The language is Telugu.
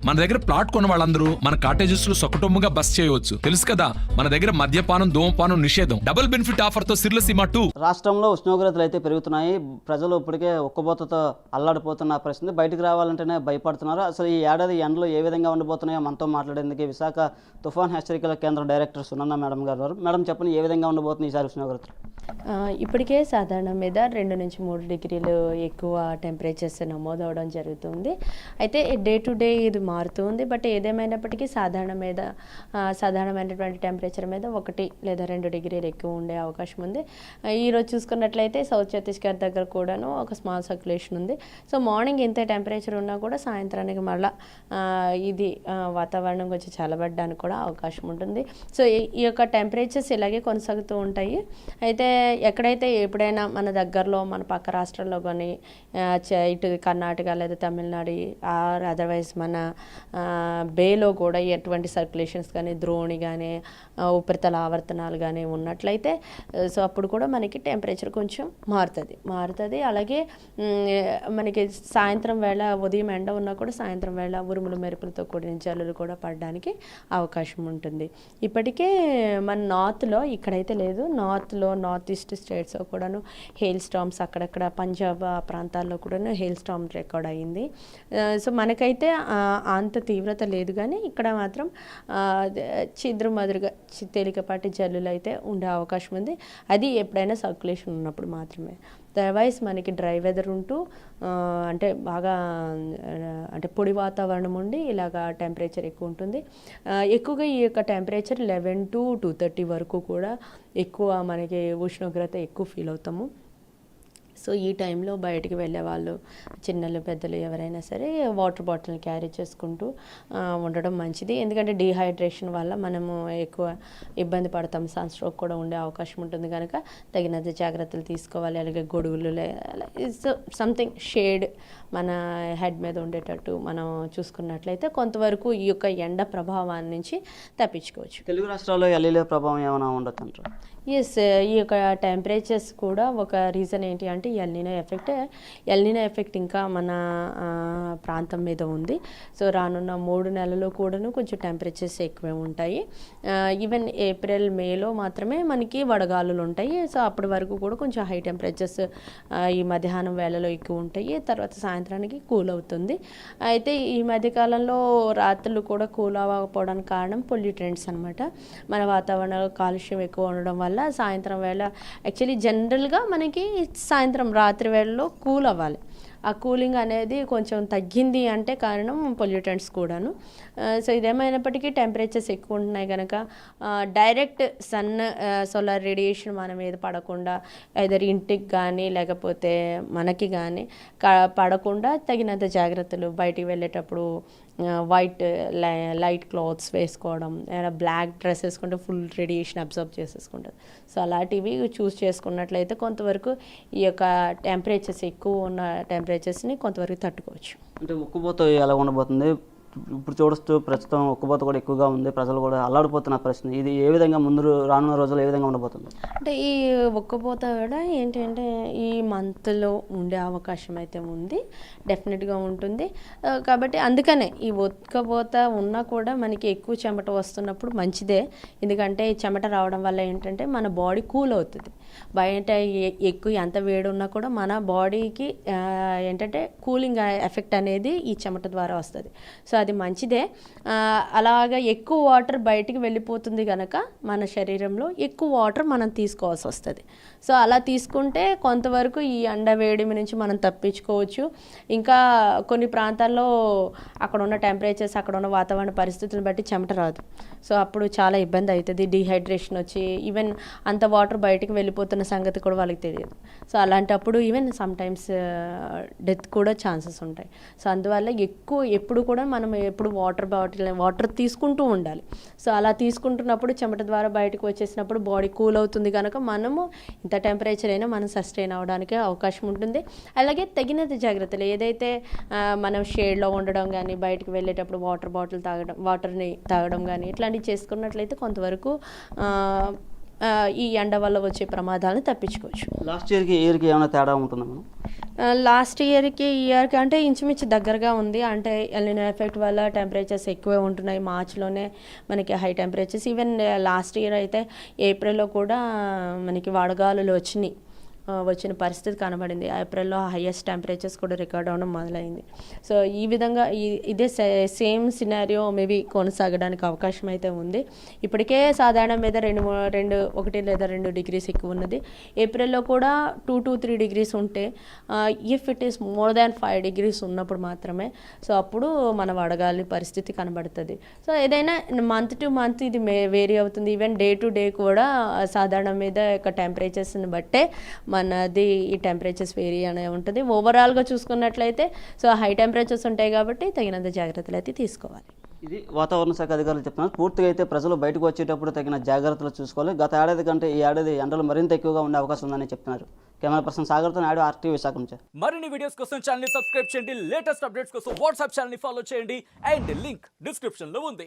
మన దగ్గర ప్లాట్ కొన్న వాళ్ళందరూ మన కాటేజెస్ లో సొకటొమ్ముగా బస్ చేయవచ్చు. తెలుసు కదా, మన దగ్గర మద్యపానం ధూమపానం నిషేధం. డబుల్ బెనిఫిట్ ఆఫర్ తో సిర్లసీమ 2. రాష్ట్రంలో ఉష్ణోగ్రతలు అయితే పెరుగుతున్నాయి. ప్రజలు ఇప్పటికే ఉక్కబోతతో అల్లాడిపోతున్న పరిస్థితి. బయటకు రావాలంటేనే భయపడుతున్నారు. అసలు ఈ ఏడాది ఎండలు ఏ విధంగా ఉండబోతున్నాయో మనతో మాట్లాడేందుకు విశాఖ తుఫాన్ హెచ్చరికల కేంద్రం డైరెక్టర్ సునన్న మేడం గారు. మేడం చెప్పండి, ఏ విధంగా ఉండబోతుంది ఈసారి ఉష్ణోగ్రతలు? ఇప్పటికే సాధారణం మీద 2 నుంచి 3 డిగ్రీలు ఎక్కువ టెంపరేచర్స్ నమోదవడం జరుగుతుంది. అయితే డే టు డే ఇది మారుతుంది. బట్ ఏదేమైనప్పటికీ సాధారణమైనటువంటి టెంపరేచర్ మీద 1 లేదా 2 డిగ్రీలు ఎక్కువ ఉండే అవకాశం ఉంది. ఈరోజు చూసుకున్నట్లయితే సౌత్ ఛత్తీస్గఢ్ దగ్గర కూడాను ఒక స్మాల్ సర్క్యులేషన్ ఉంది. సో మార్నింగ్ ఇంత టెంపరేచర్ ఉన్నా కూడా సాయంత్రానికి మళ్ళీ ఇది వాతావరణం కొంచెం చల్లబడడానికి కూడా అవకాశం ఉంటుంది. సో ఈ యొక్క టెంపరేచర్స్ ఇలాగే కొనసాగుతూ ఉంటాయి. అయితే ఎక్కడైతే ఎప్పుడైనా మన దగ్గరలో మన పక్క రాష్ట్రాల్లో కానీ ఇటు కర్ణాటక లేదా తమిళనాడు ఆర్ అదర్వైజ్ మన బేలో కూడా ఎటువంటి సర్క్యులేషన్స్ కానీ ద్రోణి కానీ ఉపరితల ఆవర్తనాలు కానీ ఉన్నట్లయితే సో అప్పుడు కూడా మనకి టెంపరేచర్ కొంచెం మారుతుంది. అలాగే మనకి సాయంత్రం వేళ ఉదయం ఎండ ఉన్నా కూడా సాయంత్రం వేళ ఉరుములు మెరుపులతో కూడిన జల్లులు కూడా పడడానికి అవకాశం ఉంటుంది. ఇప్పటికే మన నార్త్లో ఇక్కడైతే లేదు, నార్త్ ఈస్ట్ స్టేట్స్ కూడాను హెయిల్ స్టార్మ్స్ అక్కడక్కడ పంజాబ్ ఆ ప్రాంతాల్లో కూడాను హెయిల్ స్టార్మ్ రికార్డ్ అయ్యింది. సో మనకైతే అంత తీవ్రత లేదు, కానీ ఇక్కడ మాత్రం చిద్రుమదురుగా తేలికపాటి జల్లులు అయితే ఉండే అవకాశం ఉంది. అది ఎప్పుడైనా సర్క్యులేషన్ ఉన్నప్పుడు మాత్రమే. అదర్వైజ్ మనకి డ్రై వెదర్ ఉంటూ అంటే బాగా అంటే పొడి వాతావరణం ఉండి ఇలాగా టెంపరేచర్ ఎక్కువ ఉంటుంది. ఎక్కువగా ఈ యొక్క టెంపరేచర్ 11 to 2:30 వరకు కూడా ఎక్కువ మనకి ఉష్ణోగ్రత ఎక్కువ ఫీల్ అవుతాము. సో ఈ టైంలో బయటికి వెళ్ళే వాళ్ళు చిన్నలు పెద్దలు ఎవరైనా సరే వాటర్ బాటిల్ క్యారీ చేసుకుంటూ ఉండడం మంచిది. ఎందుకంటే డీహైడ్రేషన్ వల్ల మనము ఎక్కువ ఇబ్బంది పడతాం, సన్ స్ట్రోక్ కూడా ఉండే అవకాశం ఉంటుంది కనుక తగినంత జాగ్రత్తలు తీసుకోవాలి. అలాగే గొడుగులు సంథింగ్ షేడ్ మన హెడ్ మీద ఉండేటట్టు మనం చూసుకున్నట్లయితే కొంతవరకు ఈ యొక్క ఎండ ప్రభావాన్ని నుంచి తప్పించుకోవచ్చు. తెలుగు రాష్ట్రాల్లో ఎల్ఈలో ప్రభావం ఏమైనా ఉండొచ్చు అంటారు? ఎస్, ఈ యొక్క టెంపరేచర్స్ కూడా ఒక రీజన్ ఏంటి అంటే ఎల్నినో ఎఫెక్ట్ ఇంకా మన ప్రాంతం మీద ఉంది. సో రానున్న 3 నెలలు కూడాను కొంచెం టెంపరేచర్స్ ఎక్కువే ఉంటాయి. ఈవెన్ ఏప్రిల్ మేలో మాత్రమే మనకి వడగాలులు ఉంటాయి. సో అప్పటి వరకు కూడా కొంచెం హై టెంపరేచర్స్ ఈ మధ్యాహ్నం వేళలో ఎక్కువ ఉంటాయి. తర్వాత సాయంత్రానికి కూల్ అవుతుంది. అయితే ఈ మధ్యకాలంలో రాత్రులు కూడా కూల్ అవ్వకపోవడానికి కారణం పొల్యూటెంట్స్ అనమాట. మన వాతావరణంలో కాలుష్యం ఎక్కువ ఉండడం వల్ల సాయంత్రం వేళ యాక్చువల్లీ జనరల్గా మనకి సాయంత్రం రాత్రి వేళలో కూల్ అవ్వాలి. ఆ కూలింగ్ అనేది కొంచెం తగ్గింది అంటే కారణం పొల్యూటెంట్స్ కూడాను. సో ఇదేమైనప్పటికీ టెంపరేచర్స్ ఎక్కువ ఉంటున్నాయి కనుక డైరెక్ట్ సోలార్ రేడియేషన్ మన మీద పడకుండా ఐదర్ ఇంటికి కానీ లేకపోతే మనకి కానీ పడకుండా తగినంత జాగ్రత్తలు, బయటికి వెళ్ళేటప్పుడు వైట్ లైట్ క్లాత్స్ వేసుకోవడం, బ్లాక్ డ్రెస్ వేసుకుంటే ఫుల్ రేడియేషన్ అబ్జర్వ్ చేసేసుకుంటుంది. సో అలాంటివి చూస్ చేసుకున్నట్లయితే కొంతవరకు ఈ యొక్క టెంపరేచర్స్ ఎక్కువ ఉన్న టెంపరేచర్స్ని కొంతవరకు తట్టుకోవచ్చు. అంటే ఉక్కుపోత ఎలా ఉండబోతుంది? ఇప్పుడు చూడొచ్చు, ప్రస్తుతం ఉక్కుపోత కూడా ఎక్కువగా ఉంది, ప్రజలు కూడా అల్లాడిపోతున్న పరిస్థితి. ఇది ఏ విధంగా రానున్న రోజుల్లో ఏ విధంగా ఉండబోతుంది? అంటే ఈ ఉక్కపోత కూడా ఏంటంటే ఈ మంత్లో ఉండే అవకాశం అయితే ఉంది, డెఫినెట్గా ఉంటుంది. కాబట్టి అందుకనే ఈ ఉక్కపోత ఉన్నా కూడా మనకి ఎక్కువ చెమట వస్తున్నప్పుడు మంచిదే. ఎందుకంటే ఈ చెమట రావడం వల్ల ఏంటంటే మన బాడీ కూల్ అవుతుంది. బయట ఎక్కువ ఎంత వేడి ఉన్నా కూడా మన బాడీకి ఏంటంటే కూలింగ్ ఎఫెక్ట్ అనేది ఈ చెమట ద్వారా వస్తుంది. సో అది మంచిదే. అలాగా ఎక్కువ వాటర్ బయటికి వెళ్ళిపోతుంది కనుక మన శరీరంలో ఎక్కువ వాటర్ మనం తీసుకోవాల్సి వస్తుంది. సో అలా తీసుకుంటే కొంతవరకు ఈ వేడిమి నుంచి మనం తప్పించుకోవచ్చు. ఇంకా కొన్ని ప్రాంతాల్లో అక్కడ ఉన్న టెంపరేచర్స్, అక్కడ ఉన్న వాతావరణ పరిస్థితులను బట్టి చెమట రాదు. సో అప్పుడు చాలా ఇబ్బంది అవుతుంది, డీహైడ్రేషన్ వచ్చి ఈవెన్ అంత వాటర్ బయటికి వెళ్ళిపోతున్న సంగతి కూడా వాళ్ళకి తెలియదు. సో అలాంటప్పుడు ఈవెన్ సమ్టైమ్స్ డెత్ కూడా ఛాన్సెస్ ఉంటాయి. సో అందువల్ల ఎప్పుడు కూడా మనం ఎప్పుడు వాటర్ తీసుకుంటూ ఉండాలి. సో అలా తీసుకుంటున్నప్పుడు చెమట ద్వారా బయటకు వచ్చేసినప్పుడు బాడీ కూల్ అవుతుంది కనుక మనము ఇంత టెంపరేచర్ అయినా మనం సస్టైన్ అవ్వడానికి అవకాశం ఉంటుంది. అలాగే తగినంత జాగ్రత్తలు ఏదైతే మనం షేడ్లో ఉండడం కానీ, బయటకు వెళ్ళేటప్పుడు వాటర్ని తాగడం కానీ ఇట్లాంటివి చేసుకున్నట్లయితే కొంతవరకు ఈ ఎండ వల్ల వచ్చే ప్రమాదాలను తప్పించుకోవచ్చు. లాస్ట్ ఇయర్కి ఈ ఇయర్కి ఏమైనా తేడా ఉంటుందా మనం? లాస్ట్ ఇయర్కి ఈ ఇయర్కి అంటే ఇంచుమించు దగ్గరగా ఉంది. అంటే ఎల్నినో ఎఫెక్ట్ వల్ల టెంపరేచర్స్ ఎక్కువే ఉంటున్నాయి. మార్చ్లోనే మనకి high temperatures. Even last year అయితే ఏప్రిల్లో కూడా మనకి వడగాలులు వచ్చిన పరిస్థితి కనబడింది. ఏప్రిల్లో హైయెస్ట్ టెంపరేచర్స్ కూడా రికార్డ్ అవ్వడం మొదలైంది. సో ఈ విధంగా ఇదే సేమ్ సినారియో మేబీ కొనసాగడానికి అవకాశం అయితే ఉంది. ఇప్పటికే సాధారణ మీద 1 లేదా 2 డిగ్రీస్ ఎక్కువ ఉన్నది. ఏప్రిల్లో కూడా 2 to 3 డిగ్రీస్ ఉంటే if it is more than 5 degrees ఉన్నప్పుడు మాత్రమే సో అప్పుడు మన వడగాలి పరిస్థితి కనబడుతుంది. సో ఏదైనా మంత్ టు మంత్ ఇది వేరీ అవుతుంది. ఈవెన్ డే టు డే కూడా సాధారణ మీద యొక్క టెంపరేచర్స్ని బట్టే మనది ఈ టెంపరేచర్స్ వేరీ అనే ఉంటుంది. ఓవరాల్గా చూసుకున్నట్లయితే సో హై టెంపరేచర్స్ ఉంటాయి కాబట్టి తగినంత జాగ్రత్తలు అయితే తీసుకోవాలి. ఇది వాతావరణ శాఖ అధికారులు చెప్తున్నారు. పూర్తిగా అయితే ప్రజలు బయటకు వచ్చేటప్పుడు తగిన జాగ్రత్తలు చూసుకోవాలి. గత ఏడాది కంటే ఈ ఏడాది ఎండలు మరింత ఎక్కువగా ఉండే అవకాశం ఉందని చెప్తున్నారు. కెమెరా పర్సన్ సాగర్తో నాయుడు, RTV విశాఖ నుంచి. మరిన్ని వీడియోస్ కోసం ఛానల్ ని సబ్స్క్రైబ్ చేయండి. లేటెస్ట్ అప్డేట్స్ కోసం వాట్సాప్ ఛానల్ ని ఫాలో చేయండి. అండ్ లింక్ డిస్క్రిప్షన్ లో ఉంది.